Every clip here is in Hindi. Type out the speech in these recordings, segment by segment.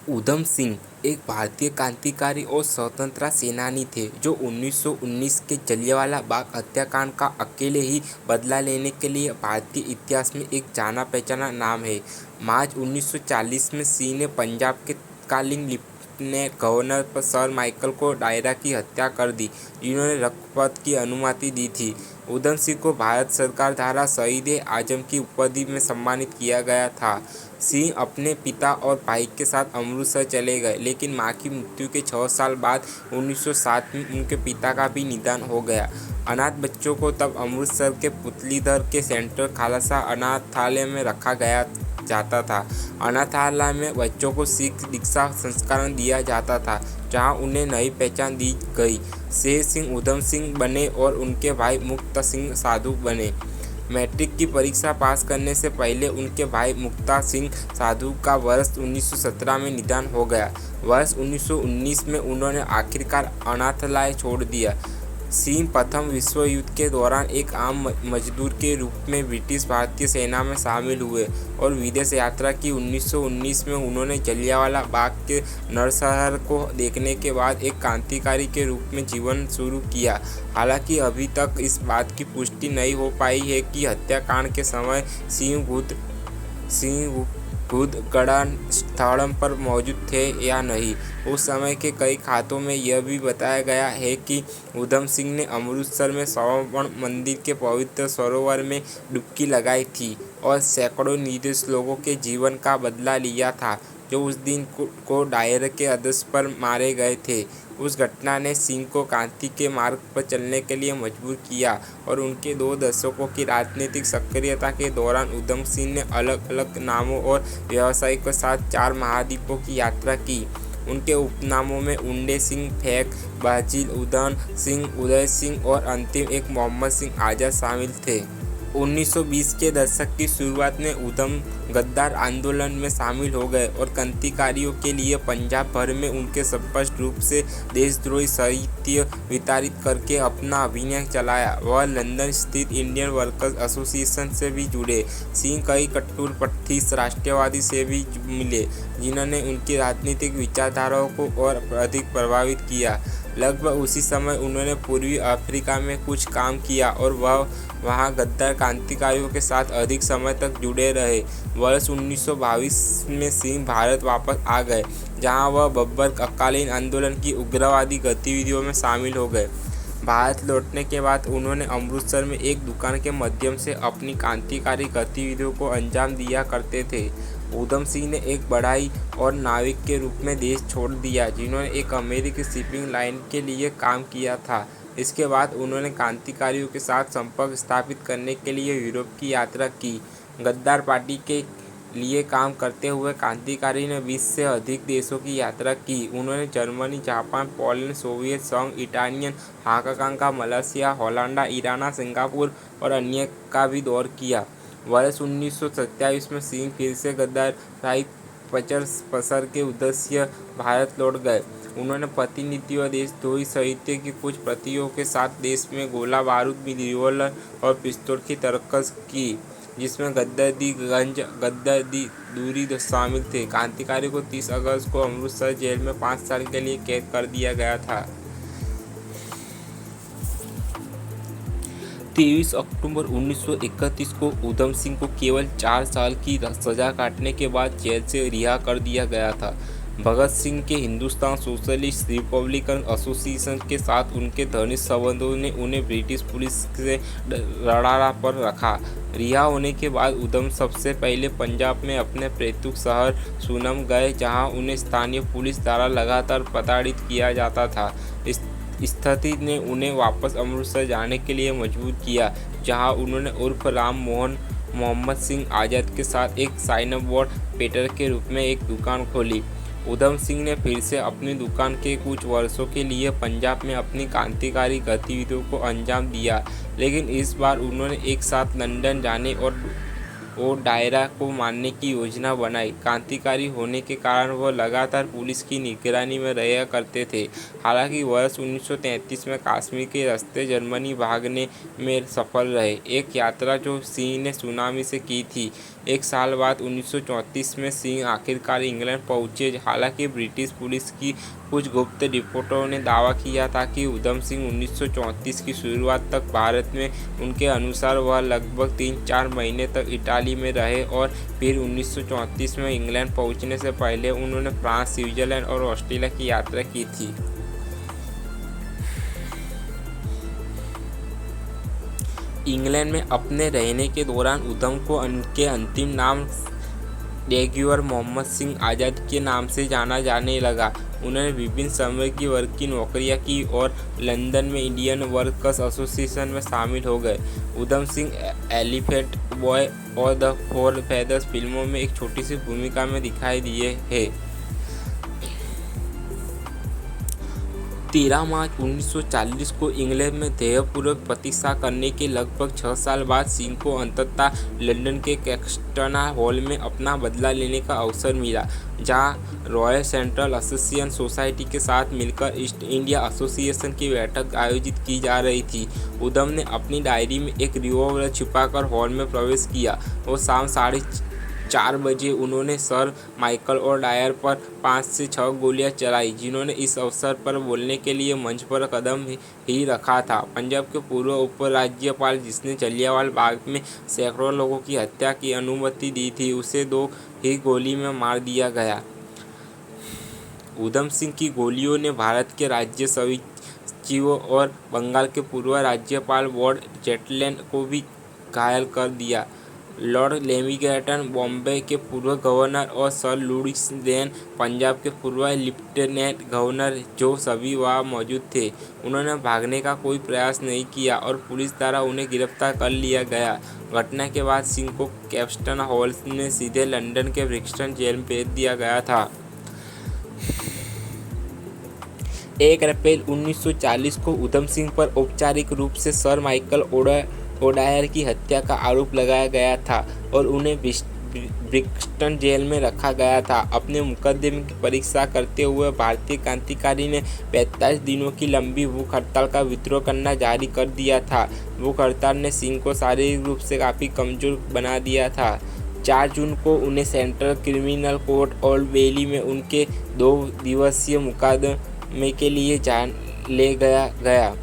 उधम सिंह एक भारतीय क्रांतिकारी और स्वतंत्रता सेनानी थे जो 1919 के जलियांवाला बाग हत्याकांड का अकेले ही बदला लेने के लिए भारतीय इतिहास में एक जाना पहचाना नाम है। मार्च 1940 में सिंह ने पंजाब के तत्कालीन लेफ्टिनेंट गवर्नर सर माइकल को डायरा की हत्या कर दी, जिन्होंने रक्तपात की अनुमति दी थी। उधम सिंह को भारत सरकार द्वारा शहीद-ए-आजम की उपाधि में सम्मानित किया गया था। सिंह अपने पिता और भाई के साथ अमृतसर चले गए, लेकिन मां की मृत्यु के 6 साल बाद 1907 में उनके पिता का भी निधन हो गया। अनाथ बच्चों को तब अमृतसर के पुतलीधर के सेंट्रल खालसा अनाथालय में रखा जाता था। अनाथालय में बच्चों को सिख दीक्षा संस्कार दिया जाता था, जहां उन्हें नई पहचान दी गई। शेर सिंह उधम सिंह बने और उनके भाई मुक्ता सिंह साधु बने। मैट्रिक की परीक्षा पास करने से पहले उनके भाई मुक्ता सिंह साधु का वर्ष 1917 में निधन हो गया। वर्ष 1919 में उन्होंने आखिरकार अनाथालय छोड़ दिया। सिंह प्रथम विश्व युद्ध के दौरान एक आम मजदूर के रूप में ब्रिटिश भारतीय सेना में शामिल हुए और विदेश यात्रा की। 1919 में उन्होंने जलियांवाला बाग के नरसंहार को देखने के बाद एक क्रांतिकारी के रूप में जीवन शुरू किया। हालांकि अभी तक इस बात की पुष्टि नहीं हो पाई है कि हत्याकांड के समय सिंह खुद घटना स्थल पर मौजूद थे या नहीं। उस समय के कई खातों में यह भी बताया गया है कि उधम सिंह ने अमृतसर में स्वर्ण मंदिर के पवित्र सरोवर में डुबकी लगाई थी और सैकड़ों निर्दोष लोगों के जीवन का बदला लिया था, जो उस दिन को डायरे के आदेश पर मारे गए थे। उस घटना ने सिंह को क्रांति के मार्ग पर चलने के लिए मजबूर किया और उनके 2 दशकों की राजनीतिक सक्रियता के दौरान उधम सिंह ने अलग अलग नामों और व्यवसाय के साथ 4 महाद्वीपों की यात्रा की। उनके उपनामों में उंडे सिंह, फेक, बाजिल, उदयन सिंह, उदय सिंह और अंतिम एक मोहम्मद सिंह आजाद शामिल थे। 1920 के दशक की शुरुआत में उधम गद्दार आंदोलन में शामिल हो गए और क्रांतिकारियों के लिए पंजाब भर में उनके स्पष्ट रूप से देशद्रोही साहित्य वितरित करके अपना अभियान चलाया। वह लंदन स्थित इंडियन वर्कर्स एसोसिएशन से भी जुड़े। सिंह कई कट्टरपंथी राष्ट्रवादी से भी मिले, जिन्होंने उनकी राजनीतिक विचारधाराओं को और अधिक प्रभावित किया। लगभग उसी समय उन्होंने पूर्वी अफ्रीका में कुछ काम किया और वह वहां गद्दार क्रांतिकारियों के साथ अधिक समय तक जुड़े रहे। वर्ष 1922 में सिंह भारत वापस आ गए, जहां वह बब्बर अकालीन आंदोलन की उग्रवादी गतिविधियों में शामिल हो गए। भारत लौटने के बाद उन्होंने अमृतसर में एक दुकान के माध्यम से अपनी क्रांतिकारी गतिविधियों को अंजाम दिया करते थे। उधम सिंह ने एक बढ़ई और नाविक के रूप में देश छोड़ दिया, जिन्होंने एक अमेरिकी शिपिंग लाइन के लिए काम किया था। इसके बाद उन्होंने क्रांतिकारियों के साथ संपर्क स्थापित करने के लिए यूरोप की यात्रा की। गद्दार पार्टी के लिए काम करते हुए क्रांतिकारी ने 20 से अधिक देशों की यात्रा की। उन्होंने जर्मनी, जापान, पोलैंड, सोवियत संघ, Italian, Hong Kong, Malaysia, Holland, Iran, Singapore और अन्य का भी दौरा किया। वर्ष 1927 में सिंह फिर से गद्दार साहित्य प्रचार के उद्देश्य भारत लौट गए। उन्होंने प्रतिनिधि और देशद्रोही साहित्य की कुछ प्रतियों के साथ देश में गोला बारूद, रिवॉल्वर और पिस्तौल की तरकस की, जिसमें गद्दारी दूरी शामिल थे। क्रांतिकारी को 30 अगस्त को अमृतसर जेल में 5 साल के लिए कैद कर दिया गया था। 23 अक्टूबर 1931 को उधम सिंह को केवल 4 साल की सजा काटने के बाद जेल से रिहा कर दिया गया था। भगत सिंह के हिंदुस्तान सोशलिस्ट रिपब्लिकन एसोसिएशन के साथ उनके घनिष्ठ संबंधों ने उन्हें ब्रिटिश पुलिस से रडार पर रखा। रिहा होने के बाद उधम सबसे पहले पंजाब में अपने पैतृक शहर सूनम गए, जहां उन्हें स्थानीय पुलिस द्वारा लगातार प्रताड़ित किया जाता था। स्थिति ने उन्हें वापस अमृतसर जाने के लिए मजबूर किया, जहां उन्होंने उर्फ राम मोहन मोहम्मद सिंह आज़ाद के साथ एक साइनबोर्ड पेटर के रूप में एक दुकान खोली। उधम सिंह ने फिर से अपनी दुकान के कुछ वर्षों के लिए पंजाब में अपनी क्रांतिकारी गतिविधियों को अंजाम दिया, लेकिन इस बार उन्होंने एक साथ लंदन जाने और ओडायरा को मारने की योजना बनाई। क्रांतिकारी होने के कारण वह लगातार पुलिस की निगरानी में रहा करते थे। हालांकि वर्ष 1933 में कश्मीर के रास्ते जर्मनी भागने में सफल रहे, एक यात्रा जो सिंह ने सुनामी से की थी। एक साल बाद 1934 में सिंह आखिरकार इंग्लैंड पहुंचे। हालांकि ब्रिटिश पुलिस की कुछ गुप्त रिपोर्टों ने दावा किया था कि उधम सिंह 1934 की शुरुआत तक भारत में। उनके अनुसार वह लगभग 3-4 महीने तक इटाली में रहे और फिर 1934 में इंग्लैंड पहुंचने से पहले उन्होंने फ्रांस, स्विट्जरलैंड और ऑस्ट्रेलिया की यात्रा की थी। इंग्लैंड में अपने रहने के दौरान उधम को उनके अंतिम नाम रेग्युलर मोहम्मद सिंह आज़ाद के नाम से जाना जाने लगा। उन्होंने विभिन्न समय की वर्ग की नौकरियां की और लंदन में इंडियन वर्कर्स एसोसिएशन में शामिल हो गए। उधम सिंह एलिफेंट बॉय और द फोर फेदर्स फिल्मों में एक छोटी सी भूमिका में दिखाई दिए हैं। 13 मार्च 1940 को इंग्लैंड में ध्येयपूर्वक प्रतीक्षा करने के लगभग 6 साल बाद सिंह को अंततः लंदन के कैक्स्टन हॉल में अपना बदला लेने का अवसर मिला, जहां रॉयल सेंट्रल एशियन सोसाइटी के साथ मिलकर ईस्ट इंडिया एसोसिएशन की बैठक आयोजित की जा रही थी। उधम ने अपनी डायरी में एक रिवॉल्वर छिपाकर हॉल में प्रवेश किया और शाम 4:30 बजे उन्होंने सर माइकल ओडायर पर 5 से 6 गोलियां चलाई, जिन्होंने इस अवसर पर बोलने के लिए मंच पर कदम ही रखा था। पंजाब के पूर्व उपराज्यपाल, जिसने जलियांवाला बाग में सैकड़ों लोगों की हत्या की अनुमति दी थी, उसे 2 ही गोली में मार दिया गया। उधम सिंह की गोलियों ने भारत के राज्य सचिव और बंगाल के पूर्व राज्यपाल लॉर्ड चैटलैंड को भी घायल कर दिया। लॉर्ड लेमिंगटन बॉम्बे के पूर्व गवर्नर और सर लुईस रेन पंजाब के पूर्व लेफ्टिनेंट गवर्नर, जो सभी वहां मौजूद थे, उन्होंने भागने का कोई प्रयास नहीं किया और पुलिस द्वारा उन्हें गिरफ्तार कर लिया गया। घटना के बाद सिंह को कैक्स्टन हॉल में सीधे लंदन के ब्रिक्स्टन जेल में भेज दिया गया था। 1 अप्रैल 1940 को उधम सिंह पर औपचारिक रूप से सर माइकल ओडायर की हत्या का आरोप लगाया गया था और उन्हें ब्रिक्स्टन जेल में रखा गया था। अपने मुकदमे की परीक्षा करते हुए भारतीय क्रांतिकारी ने 45 दिनों की लंबी भूख हड़ताल का विद्रोह करना जारी कर दिया था। भूख हड़ताल ने सिंह को शारीरिक रूप से काफ़ी कमजोर बना दिया था। 4 जून को उन्हें सेंट्रल क्रिमिनल कोर्ट ओल्ड बेली में उनके 2 दिवसीय मुकदमे के लिए ले गया।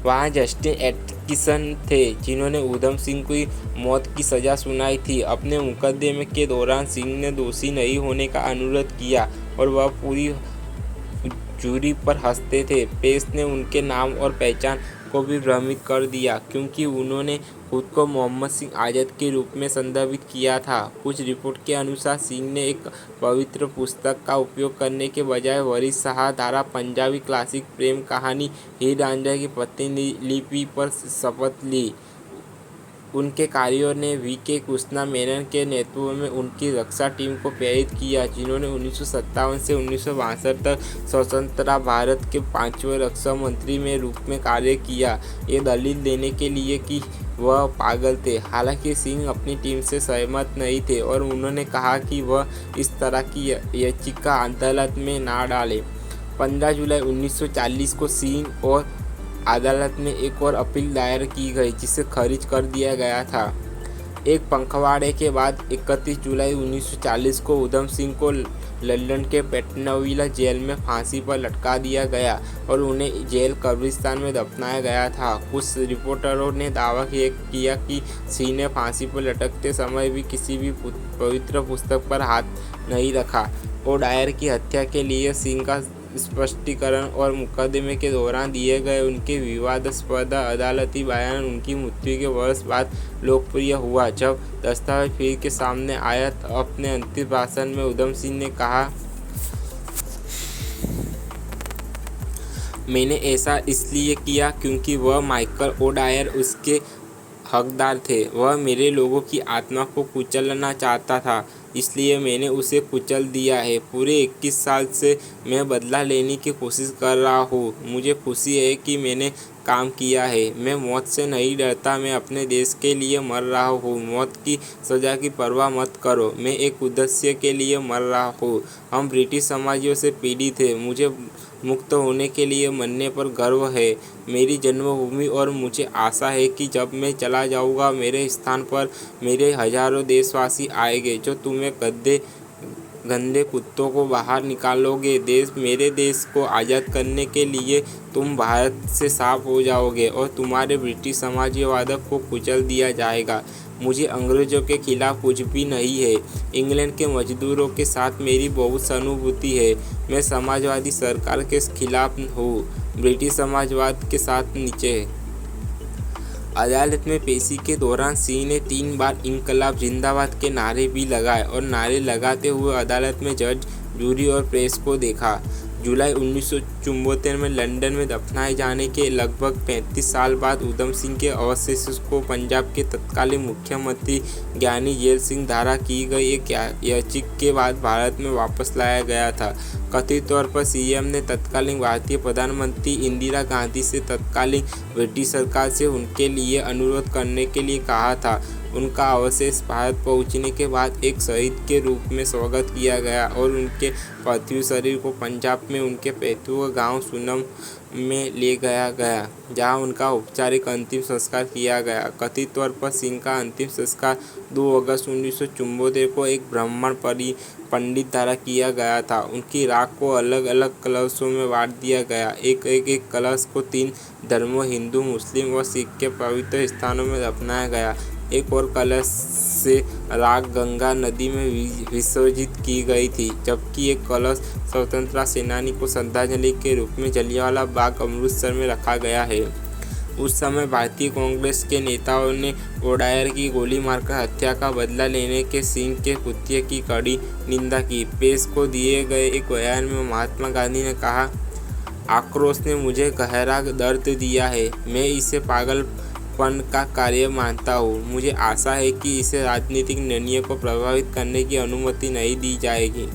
वहाँ जस्टिस एटकिंसन थे, जिन्होंने उधम सिंह को मौत की सज़ा सुनाई थी। अपने मुकदमे के दौरान सिंह ने दोषी नहीं होने का अनुरोध किया और वह पूरी जूरी पर हंसते थे। प्रेस ने उनके नाम और पहचान को भी भ्रमित कर दिया, क्योंकि उन्होंने खुद को मोहम्मद सिंह आज़ाद के रूप में संदर्भित किया था। कुछ रिपोर्ट के अनुसार सिंह ने एक पवित्र पुस्तक का उपयोग करने के बजाय वरिष्ठ सहारा पंजाबी क्लासिक प्रेम कहानी हीर रांझा की प्रतिलिपि पर शपथ ली। उनके कार्यों ने वी.के. कृष्णा मेनन के नेतृत्व में उनकी रक्षा टीम को प्रेरित किया, जिन्होंने 1957 से 1962 तक स्वतंत्र भारत के 5वें रक्षा मंत्री में रूप में कार्य किया, ये दलील देने के लिए कि वह पागल थे। हालांकि सिंह अपनी टीम से सहमत नहीं थे और उन्होंने कहा कि वह इस तरह की याचिका अदालत में ना डालें। 15 जुलाई 1940 को सिंह और अदालत में एक और अपील दायर की गई, जिसे खारिज कर दिया गया था। एक पखवाड़े के बाद 31 जुलाई 1940 को उधम सिंह को लंदन के पेटनविला जेल में फांसी पर लटका दिया गया और उन्हें जेल कब्रिस्तान में दफनाया गया था। कुछ रिपोर्टरों ने दावा किया कि सिंह ने फांसी पर लटकते समय भी किसी भी पवित्र पुस्तक पर हाथ नहीं रखा। ओडायर की हत्या के लिए सिंह का स्पष्टीकरण और मुकदमे के दौरान दिए गए उनके विवादास्पद अदालती बयान उनकी मृत्यु के वर्ष बाद लोकप्रिय हुआ। जब दस्तावेज फिर के सामने आया, अपने अंतिम भाषण में उधम सिंह ने कहा, मैंने ऐसा इसलिए किया क्योंकि वह माइकल ओडायर उसके हकदार थे। वह मेरे लोगों की आत्मा को कुचलना चाहता था, इसलिए मैंने उसे कुचल दिया है। पूरे 21 साल से मैं बदला लेने की कोशिश कर रहा हूँ। मुझे खुशी है कि मैंने काम किया है। मैं मौत से नहीं डरता, मैं अपने देश के लिए मर रहा हूँ। मौत की सज़ा की परवाह मत करो, मैं एक उद्देश्य के लिए मर रहा हूँ। हम ब्रिटिश साम्राज्य से पीड़ित हैं, मुझे मुक्त होने के लिए मरने पर गर्व है। मेरी जन्मभूमि और मुझे आशा है कि जब मैं चला जाऊँगा मेरे स्थान पर मेरे हजारों देशवासी आएंगे जो तुम्हें गंदे कुत्तों को बाहर निकालोगे। मेरे देश को आज़ाद करने के लिए तुम भारत से साफ हो जाओगे और तुम्हारे ब्रिटिश साम्राज्यवाद को कुचल दिया जाएगा। मुझे अंग्रेज़ों के खिलाफ कुछ भी नहीं है। इंग्लैंड के मजदूरों के साथ मेरी बहुत सहानुभूति है। मैं समाजवादी सरकार के खिलाफ हूँ, ब्रिटिश साम्राज्यवाद के साथ नीचे। अदालत में पेशी के दौरान सिंह ने 3 बार इंकलाब जिंदाबाद के नारे भी लगाए और नारे लगाते हुए अदालत में जज, जूरी और प्रेस को देखा। जुलाई 1974 में लंदन में दफनाए जाने के लगभग 35 साल बाद उधम सिंह के अवशेष को पंजाब के तत्कालीन मुख्यमंत्री ज्ञानी जैल सिंह द्वारा की गई एक याचिका के बाद भारत में वापस लाया गया था। कथित तौर पर सीएम ने तत्कालीन भारतीय प्रधानमंत्री इंदिरा गांधी से तत्कालीन ब्रिटिश सरकार से उनके लिए अनुरोध करने के लिए कहा था। उनका अवशेष भारत पहुंचने के बाद एक शहीद के रूप में स्वागत किया गया और उनके पार्थिव शरीर को पंजाब में उनके पैतृक गांव सुनम में ले गया गया, जहां उनका औपचारिक अंतिम संस्कार किया गया। कथित तौर पर सिंह का अंतिम संस्कार 2 अगस्त 1974 को एक ब्राह्मण पंडित द्वारा किया गया था। उनकी राख को अलग अलग कलशों में बांट दिया गया। एक कलश को 3 धर्मों हिंदू, मुस्लिम और सिख के पवित्र स्थानों में दफनाया गया। एक और कलश से राख गंगा नदी में विसर्जित की गई थी, जबकि एक कलश स्वतंत्रता सेनानी को श्रद्धांजलि के रूप में जलियांवाला बाग अमृतसर में रखा गया है। उस समय भारतीय कांग्रेस के नेताओं ने ओडायर की गोली मारकर हत्या का बदला लेने के सिंह के कृत्य की कड़ी निंदा की। प्रेस को दिए गए एक बयान में महात्मा गांधी ने कहा, आक्रोश ने मुझे गहरा दर्द दिया है। मैं इसे पागलपन का कार्य मानता हूँ। मुझे आशा है कि इसे राजनीतिक निर्णय को प्रभावित करने की अनुमति नहीं दी जाएगी।